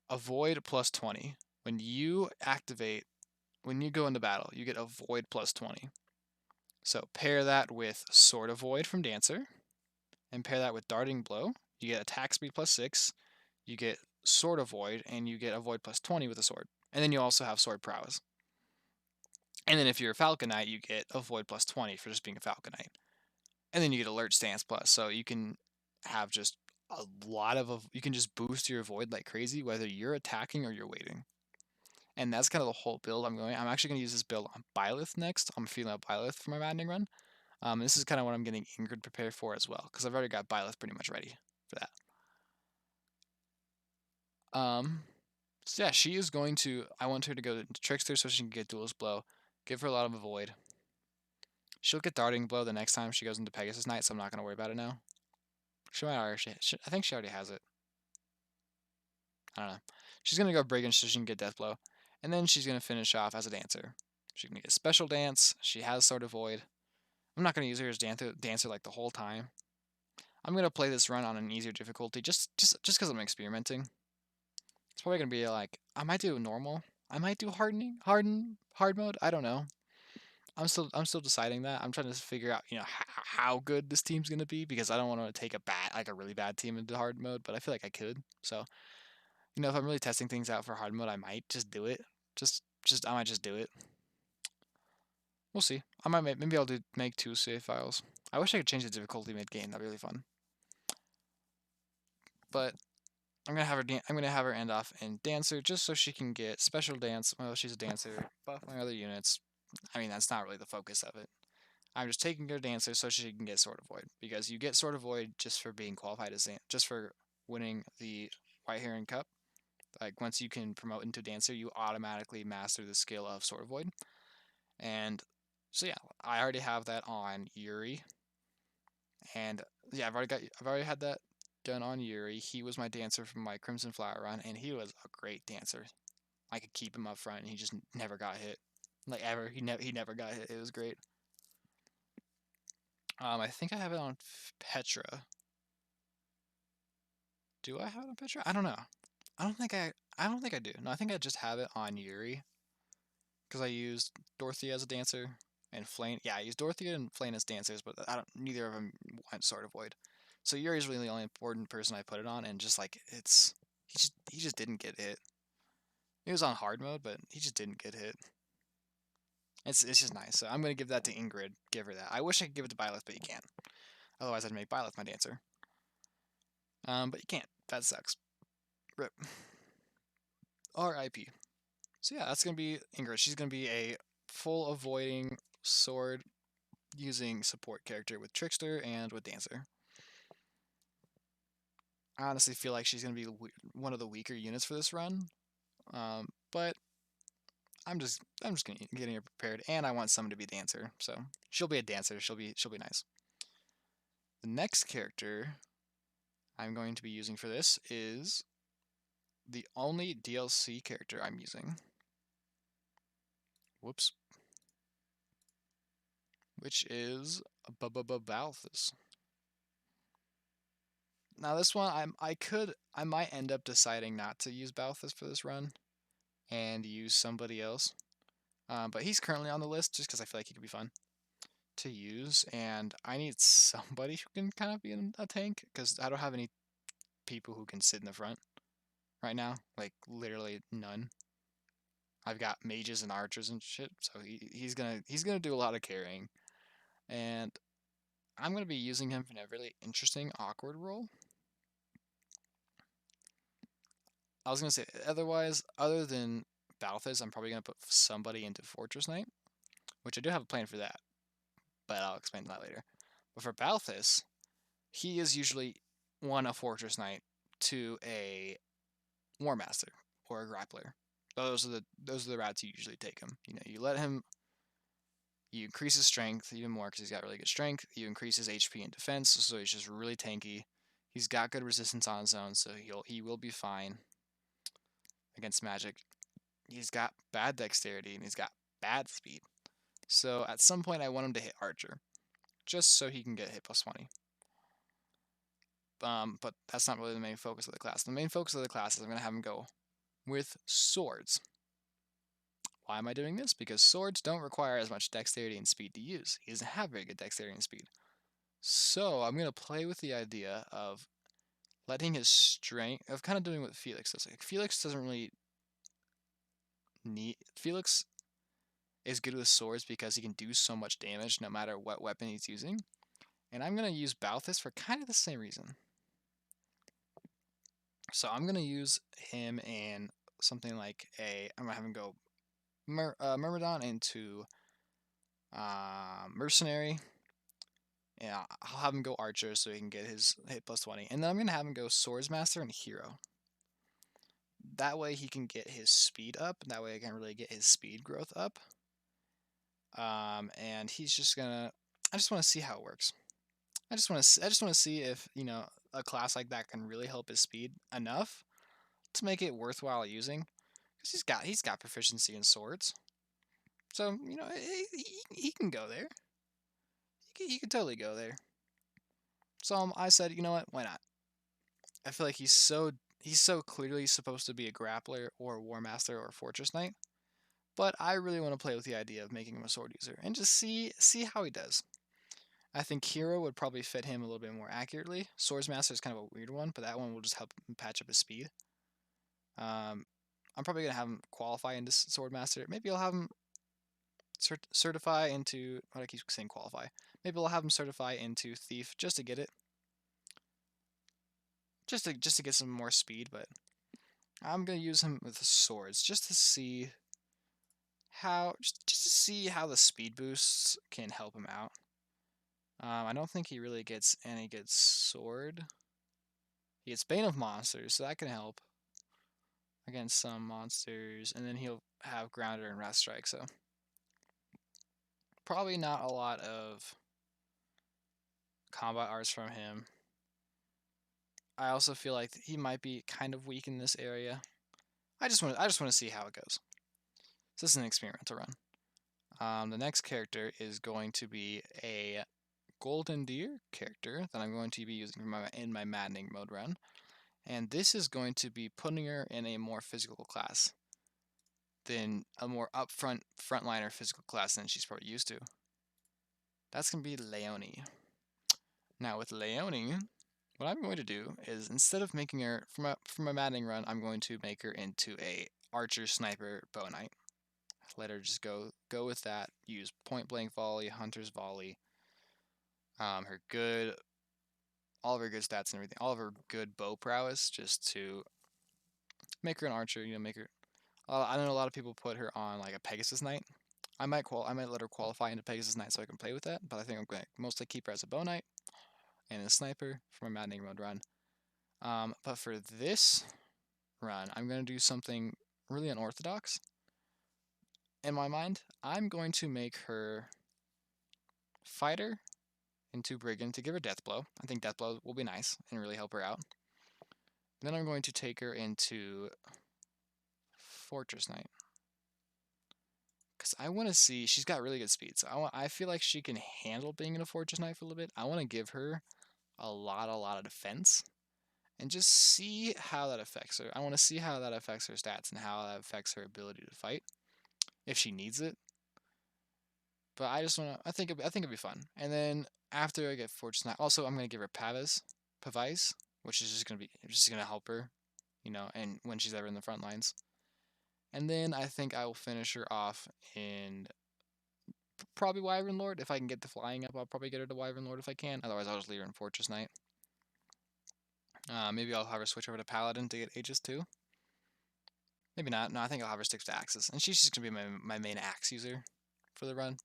Avoid plus 20. When you go into battle, you get Avoid plus 20. So pair that with Sword Avoid from Dancer, and pair that with Darting Blow. You get attack speed plus 6, you get Sword Avoid, and you get Avoid plus 20 with a sword. And then you also have Sword Prowess. And then if you're a Falcon Knight, you get Avoid plus 20 for just being a Falcon Knight. And then you get Alert Stance plus, so you can have just a lot of, you can just boost your Avoid like crazy, whether you're attacking or you're waiting. And that's kind of the whole build I'm actually going to use this build on Byleth next. I'm feeling out Byleth for my Maddening run. This is kind of what I'm getting Ingrid prepared for as well, because I've already got Byleth pretty much ready for that. So yeah, she is going to, I want her to go to Trickster so she can get Duelist Blow, give her a lot of Avoid. She'll get Darting Blow the next time she goes into Pegasus Knight, so I'm not going to worry about it now. She might already, I think she already has it. I don't know. She's going to go Brigand so she can get Death Blow, and then she's going to finish off as a Dancer. She's going to get Special Dance, she has Sword Avoid. I'm not going to use her as dancer like the whole time. I'm going to play this run on an easier difficulty just because I'm experimenting. It's probably going to be like, I might do normal. I might do hard mode. I don't know. I'm still deciding that. I'm trying to figure out, how good this team's gonna be because I don't want to take a really bad team into hard mode, but I feel like I could. So, if I'm really testing things out for hard mode, I might just do it. I might just do it. We'll see. I might maybe I'll make 2 save files. I wish I could change the difficulty mid game. That'd be really fun. But I'm gonna have her end off in dancer just so she can get special dance. Well, she's a dancer. Buff my other units. I mean, that's not really the focus of it. I'm just taking her dancer so she can get Sword of Void because you get Sword of Void just for being qualified as just for winning the White Heron Cup. Like once you can promote into dancer, you automatically master the skill of Sword of Void. And so yeah, I already have that on Yuri. And yeah, I've already had that done on Yuri. He was my dancer from my Crimson Flower run, and he was a great dancer. I could keep him up front, and he just never got hit. Like ever, he never got hit. It was great. I think I have it on Petra. Do I have it on Petra? I don't know. I don't think I do. No, I think I just have it on Yuri because I used Dorothea as a dancer and Flayn. Yeah, I used Dorothea and Flayn as dancers, but neither of them went Sword of Void. So Yuri's really the only important person I put it on, and just like he just didn't get hit. He was on hard mode, but he just didn't get hit. It's just nice. So I'm gonna give that to Ingrid. Give her that. I wish I could give it to Byleth, but you can't. Otherwise, I'd make Byleth my dancer. But you can't. That sucks. Rip. R.I.P. So yeah, that's gonna be Ingrid. She's gonna be a full avoiding sword using support character with Trickster and with Dancer. I honestly feel like she's gonna be one of the weaker units for this run, but I'm just getting her prepared, and I want someone to be a dancer, so she'll be a dancer. She'll be nice. The next character I'm going to be using for this is the only DLC character I'm using. Whoops. Which is Balthus. Now this one I might end up deciding not to use Balthus for this run and use somebody else. But he's currently on the list just because I feel like he could be fun to use, and I need somebody who can kind of be in a tank because I don't have any people who can sit in the front right now. Like literally none. I've got mages and archers and shit, so he's gonna do a lot of carrying, and I'm gonna be using him in a really interesting, awkward role. I was gonna say otherwise, other than Balthus, I'm probably gonna put somebody into Fortress Knight, which I do have a plan for that, but I'll explain that later. But for Balthus, he is usually a Fortress Knight to a War Master or a Grappler. Those are the routes you usually take him. You let him. You increase his strength even more because he's got really good strength. You increase his HP and defense, so he's just really tanky. He's got good resistance on his own, so he will be fine against magic. He's got bad dexterity and he's got bad speed. So at some point I want him to hit Archer, just so he can get hit plus 20. But that's not really the main focus of the class. The main focus of the class is I'm going to have him go with swords. Why am I doing this? Because swords don't require as much dexterity and speed to use. He doesn't have very good dexterity and speed. So I'm going to play with the idea of letting his strength, of kind of doing what Felix does. Like Felix doesn't really need, Felix is good with swords because he can do so much damage no matter what weapon he's using. And I'm going to use Balthus for kind of the same reason. So I'm going to use him in something like I'm going to have him go Myrmidon into Mercenary. Yeah, I'll have him go Archer so he can get his hit plus 20. And then I'm going to have him go Swordsmaster and Hero. That way he can get his speed up. That way I can really get his speed growth up. And he's just going to... I just want to see how it works. I just want to see if, a class like that can really help his speed enough to make it worthwhile using. Because he's got proficiency in swords. So, he can go there. He could totally go there. So I said, you know what? Why not? I feel like he's so clearly supposed to be a grappler or a war master or a fortress knight but I really want to play with the idea of making him a sword user and just see how he does. I think Hero would probably fit him a little bit more accurately. Swordsmaster is kind of a weird one, but that one will just help him patch up his speed. I'm probably gonna have him qualify into Swordmaster. Maybe I'll have him certify into. What, I keep saying qualify. Maybe I'll have him certify into Thief just to get it, just to get some more speed. But I'm gonna use him with swords just to see how just to see how the speed boosts can help him out. I don't think he really gets any good sword. He gets Bane of Monsters, so that can help against some monsters, and then he'll have Grounder and Wrath Strike, so probably not a lot of combat arts from him. I also feel like he might be kind of weak in this area. I just want to see how it goes. So this is an experimental run. The next character is going to be a Golden Deer character that I'm going to be using in my Maddening mode run. And this is going to be putting her in a more physical class than a more upfront frontliner physical class than she's probably used to. That's going to be Leonie. Now with Leonie, what I'm going to do is instead of making her from a Maddening run, I'm going to make her into a archer, sniper, bow knight. Let her just go with that. Use point blank volley, hunter's volley. Her good, all of her good stats and everything, all of her good bow prowess, just to make her an archer. You know, make her. I know a lot of people put her on like a Pegasus Knight. I might let her qualify into Pegasus Knight so I can play with that. But I think I'm going to mostly keep her as a bow knight and a sniper from a Maddening mode run. But for this run, I'm going to do something really unorthodox. In my mind, I'm going to make her fighter into brigand to give her death blow. I think death blow will be nice and really help her out. Then I'm going to take her into fortress knight because I want to see, she's got really good speed, so I feel like she can handle being in a fortress knight for a little bit. I want to give her a lot of defense and just see how that affects her. I want to see how that affects her stats and how that affects her ability to fight if she needs it. But I just want to. I think it'd be fun. And then after I get Fortress Knight, also I'm gonna give her Pavise, which is just gonna help her, you know, and when she's ever in the front lines. And then I think I will finish her off in probably Wyvern Lord. If I can get the flying up, I'll probably get her to Wyvern Lord if I can. Otherwise, I'll just leave her in Fortress Knight. Maybe I'll have her switch over to Paladin to get Aegis too. Maybe not. No, I think I'll have her stick to Axes. And she's just going to be my main axe user for the run.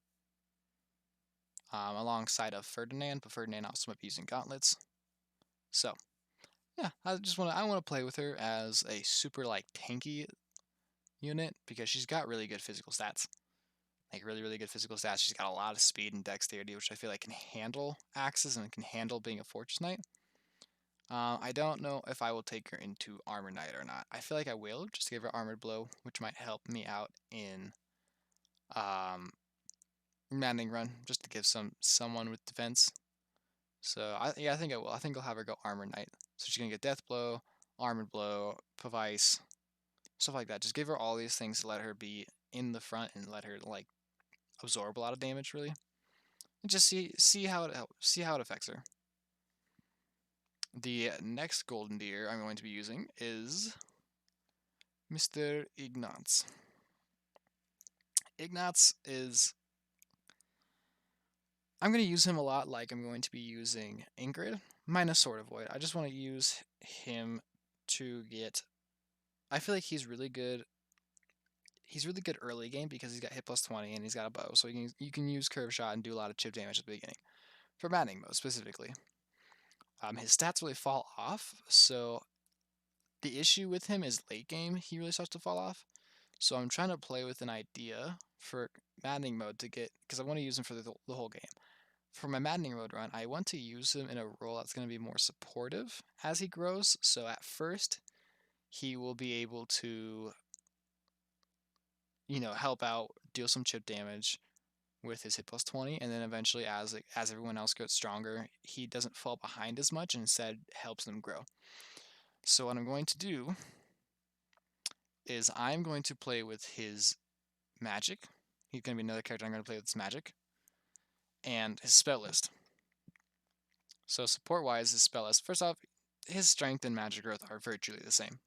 Alongside of Ferdinand, but Ferdinand also might be using gauntlets. So, yeah, I want to play with her as a super like tanky unit because she's got really good physical stats. Like really good physical stats. She's got a lot of speed and dexterity, which I feel like can handle axes and can handle being a fortress knight. I don't know if I will take her into Armor Knight or not. I feel like I will, just give her Armored Blow, which might help me out in Maddening run, just to give someone with defense. So I think I will. I think I'll have her go Armor Knight. So she's gonna get Death Blow, Armored Blow, Pavice, stuff like that. Just give her all these things to let her be in the front and let her like absorb a lot of damage really. And just see how it affects her. The next Golden Deer I'm going to be using is Mr. Ignatz. Ignatz is... I'm going to use him a lot like I'm going to be using Ingrid, minus Sword of Void. I just want to use him to get... I feel like he's really good. He's really good early game because he's got hit plus 20 and he's got a bow, so you can use Curve Shot and do a lot of chip damage at the beginning. For Maddening mode specifically. His stats really fall off, so the issue with him is late game he really starts to fall off. So I'm trying to play with an idea for Maddening mode to get, because I want to use him for the whole game. For my Maddening mode run, I want to use him in a role that's going to be more supportive as he grows. So at first, he will be able to, you know, help out, deal some chip damage with his hit plus 20, and then eventually as everyone else gets stronger, he doesn't fall behind as much and instead helps them grow. So what I'm going to do is I'm going to play with his magic. He's going to be another character I'm going to play with magic. And his spell list. So support-wise, his spell list. First off, his strength and magic growth are virtually the same.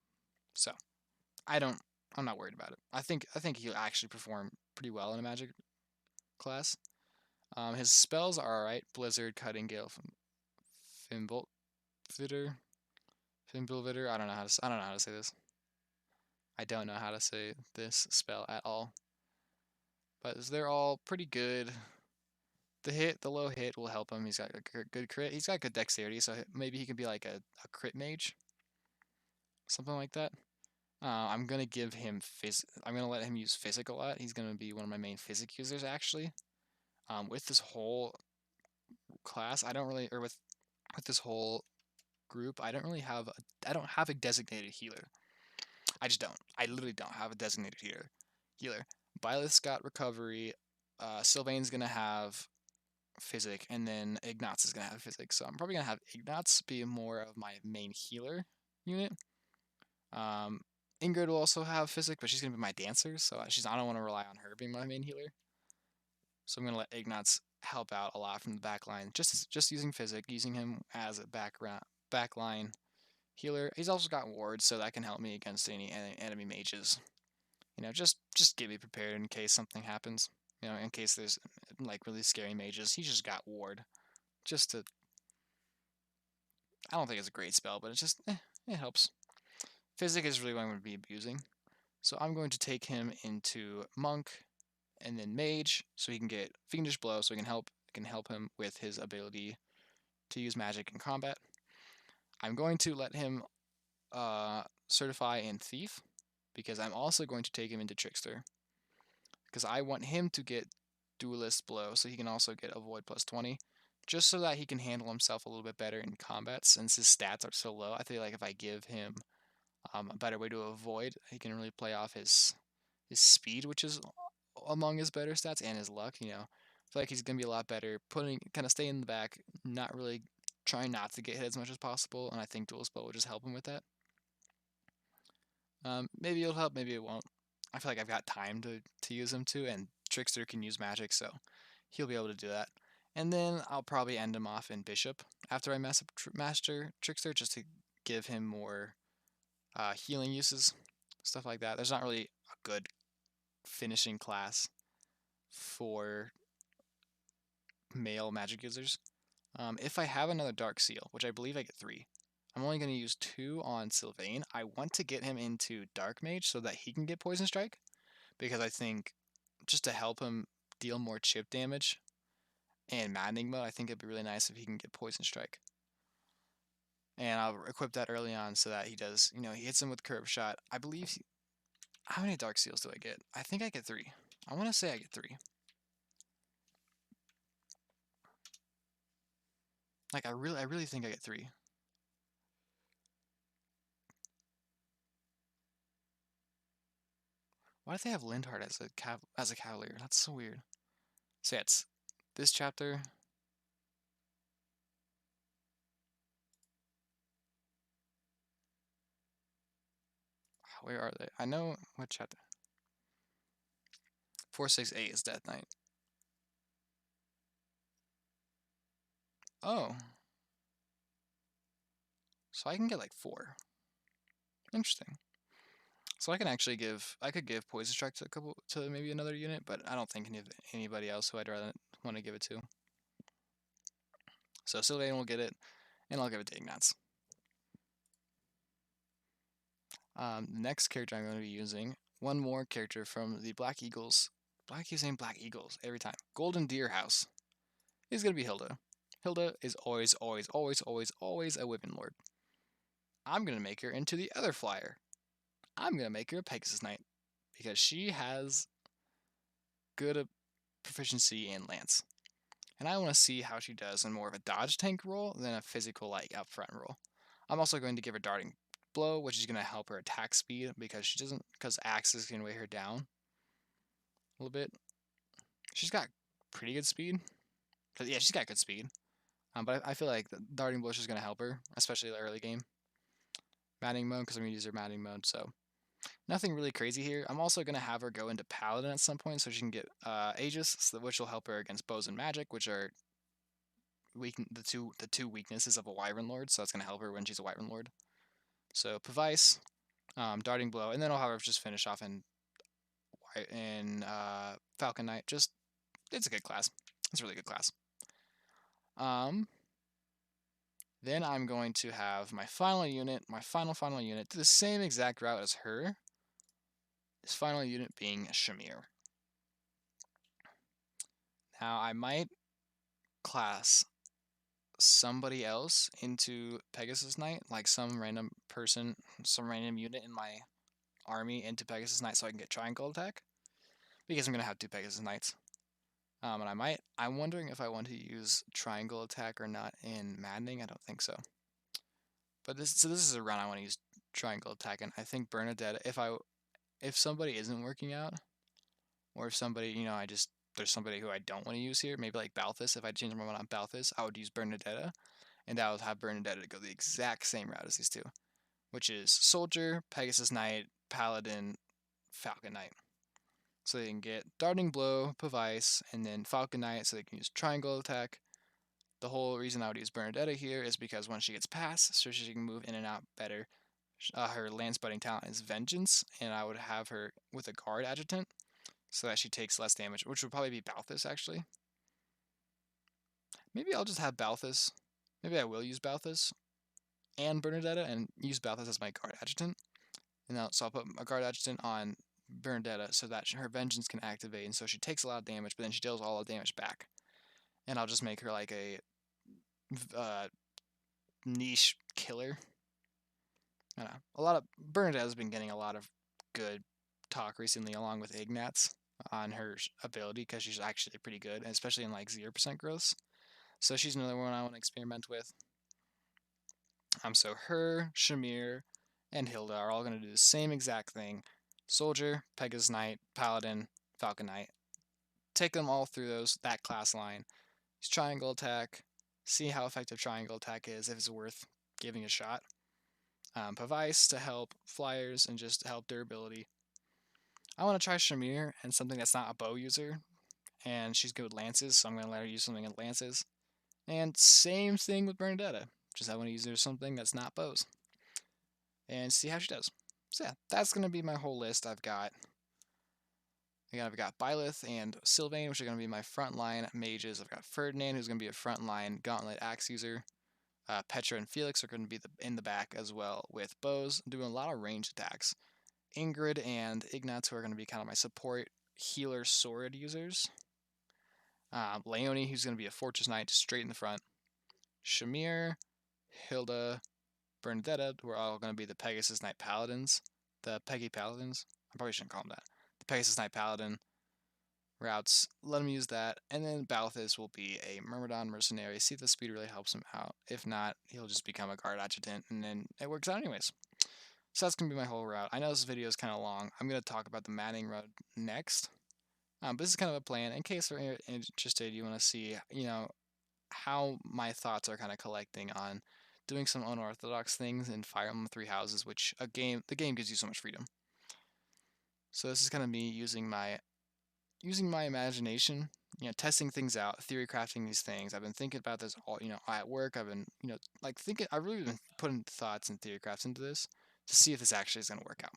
So I'm not worried about it. I think he'll actually perform pretty well in a magic class. His spells are alright. Blizzard, Cutting Gale, Fimbulvitter. I don't know how to say this. I don't know how to say this spell at all. But they're all pretty good. The low hit will help him. He's got a good crit. He's got good dexterity, so maybe he can be like a crit mage. Something like that. I'm gonna give him I'm gonna let him use physic a lot. He's gonna be one of my main physic users actually. With this whole class, with this whole group, I don't have a designated healer. I just don't. I literally don't have a designated healer. Byleth's got recovery. Sylvain's gonna have physic, and then Ignatz is gonna have physic. So I'm probably gonna have Ignatz be more of my main healer unit. Ingrid will also have physic, but she's gonna be my dancer, so I don't want to rely on her being my main healer. So I'm gonna let Ignatz help out a lot from the back line, just using physic, using him as a backline healer. He's also got wards, so that can help me against any enemy mages. Just get me prepared in case something happens. In case there's like really scary mages. He just got ward, I don't think it's a great spell, but it helps. Physic is really what I'm going to be abusing. So I'm going to take him into Monk and then Mage, so he can get Fiendish Blow, so it can help him with his ability to use magic in combat. I'm going to let him certify in Thief, because I'm also going to take him into Trickster, because I want him to get Duelist Blow, so he can also get Avoid plus 20, just so that he can handle himself a little bit better in combat, since his stats are so low. I feel like if I give him a better way to avoid, he can really play off his speed, which is among his better stats, and his luck. I feel like he's gonna be a lot better kind of stay in the back, not really trying not to get hit as much as possible, and I think Dual Spell will just help him with that. Maybe it'll help, maybe it won't. I feel like I've got time to use him too, and Trickster can use magic, so he'll be able to do that. And then I'll probably end him off in Bishop after I mess up Master Trickster, just to give him more healing uses, stuff like that. There's not really a good finishing class for male magic users. If I have another Dark Seal, which I believe I get 3, I'm only going to use 2 on Sylvain. I want to get him into Dark Mage so that he can get Poison Strike, because I think just to help him deal more chip damage and Maddening Mode, I think it'd be really nice if he can get Poison Strike. And I'll equip that early on so that he does, he hits him with Curve Shot. I believe, how many Dark Seals do I get? I think I get 3. I want to say I get 3. Like, I really think I get 3. Why do they have Lindhard as a Cavalier? That's so weird. So yeah, it's this chapter. Where are they? I know what chapter. 468 is Death Knight. Oh. So I can get like 4. Interesting. So I could give Poison Strike to maybe another unit, but I don't think anybody else who I'd rather want to give it to. So Sylvain will get it, and I'll give it to Ignatz. Next character I'm going to be using, one more character from the Black Eagles. I keep saying Black Eagles every time. Golden Deer House is going to be Hilda. Hilda is always a Wyvern Lord. I'm going to make her into the other flyer. I'm going to make her a Pegasus Knight, because she has good proficiency in Lance. And I want to see how she does in more of a dodge tank role than a physical, like, up front role. I'm also going to give her Darting Blow, which is going to help her attack speed, because axes can weigh her down a little bit. She's got pretty good speed. But yeah, she's got good speed. But I feel like the Darting Blow is going to help her, especially the early game. Maddening Mode, because I'm going to use her Maddening Mode, so Nothing really crazy here. I'm also going to have her go into Paladin at some point so she can get Aegis, which will help her against bows and magic, which are the two weaknesses of a Wyvern Lord, so that's going to help her when she's a Wyvern Lord. So Pavise, Darting Blow, and then I'll have her just finish off in Falcon Knight. Just, it's a good class. It's a really good class. Then I'm going to have my final unit, my final unit, do the same exact route as her. This final unit being Shamir. Now I might class somebody else into Pegasus Knight, like some random person, some random unit in my army into Pegasus Knight so I can get triangle attack. Because I'm going to have 2 Pegasus Knights. And I'm wondering if I want to use triangle attack or not in Maddening. I don't think so. But this is a run I want to use triangle attack, and I think Bernadette, if somebody isn't working out, or if somebody, there's somebody who I don't want to use here, maybe like Balthus, if I change my mind on Balthus, I would use Bernadetta, and I would have Bernadetta go the exact same route as these two, which is Soldier, Pegasus Knight, Paladin, Falcon Knight. So they can get Darting Blow, Pavise, and then Falcon Knight so they can use triangle attack. The whole reason I would use Bernadetta here is because once she gets past, so she can move in and out better. Her lance butting talent is Vengeance, and I would have her with a guard adjutant so that she takes less damage, which would probably be Balthus actually. Maybe I'll just have Balthus. Maybe I will use Balthus and Bernadetta and use Balthus as my guard adjutant. So I'll put a guard adjutant on Bernadetta so that her Vengeance can activate, and so she takes a lot of damage, but then she deals all the damage back. And I'll just make her like a niche killer. I don't know. Bernadette has been getting a lot of good talk recently, along with Ignatz on her ability because she's actually pretty good, especially in like 0% growths. So she's another one I want to experiment with. So her, Shamir, and Hilda are all going to do the same exact thing: Soldier, Pegasus Knight, Paladin, Falcon Knight. Take them all through that class line. Use triangle attack. See how effective triangle attack is, if it's worth giving a shot. Pavise to help flyers and just help durability. I want to try Shamir and something that's not a bow user, and she's good with lances, so I'm going to let her use something with lances. And same thing with Bernadetta, just I want to use her something that's not bows, and see how she does. So yeah, that's going to be my whole list. I've got Byleth and Sylvain, which are going to be my frontline mages. I've got Ferdinand, who's going to be a frontline gauntlet axe user. Petra and Felix are going to be in the back as well with bows, doing a lot of range attacks. Ingrid and Ignatz, who are going to be kind of my support healer sword users. Leonie, who's going to be a Fortress Knight straight in the front. Shamir, Hilda, Bernadetta, who are all going to be the Pegasus Knight Paladins. The Peggy Paladins. I probably shouldn't call them that. The Pegasus Knight Paladin routes, let him use that. And then Balthus will be a Myrmidon mercenary. See if the speed really helps him out. If not, he'll just become a guard adjutant, and then it works out anyways. So that's going to be my whole route. I know this video is kind of long. I'm going to talk about the Maddening route next. But this is kind of a plan. In case you're interested, you want to see, how my thoughts are kind of collecting on doing some unorthodox things in Fire Emblem Three Houses, which the game gives you so much freedom. So this is kind of me using my imagination, testing things out, theory crafting these things. I've been thinking about this all, at work. I've been, thinking. I've really been putting thoughts and theory crafts into this to see if this actually is going to work out.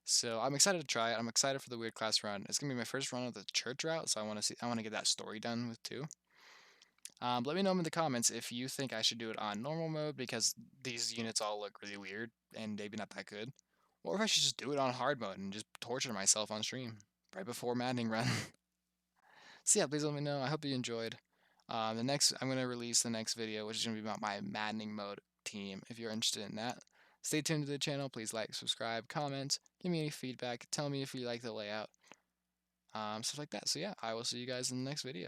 So I'm excited to try it. I'm excited for the weird class run. It's gonna be my first run of the church route, so I want to get that story done with too. Let me know in the comments if you think I should do it on normal mode because these units all look really weird and maybe not that good, or if I should just do it on hard mode and just torture myself on stream right before Maddening run. So yeah, please let me know. I hope you enjoyed. I'm gonna release the next video, which is gonna be about my Maddening mode team. If you're interested in that, stay tuned to the channel. Please like, subscribe, comment, give me any feedback. Tell me if you like the layout, stuff like that. So yeah, I will see you guys in the next video.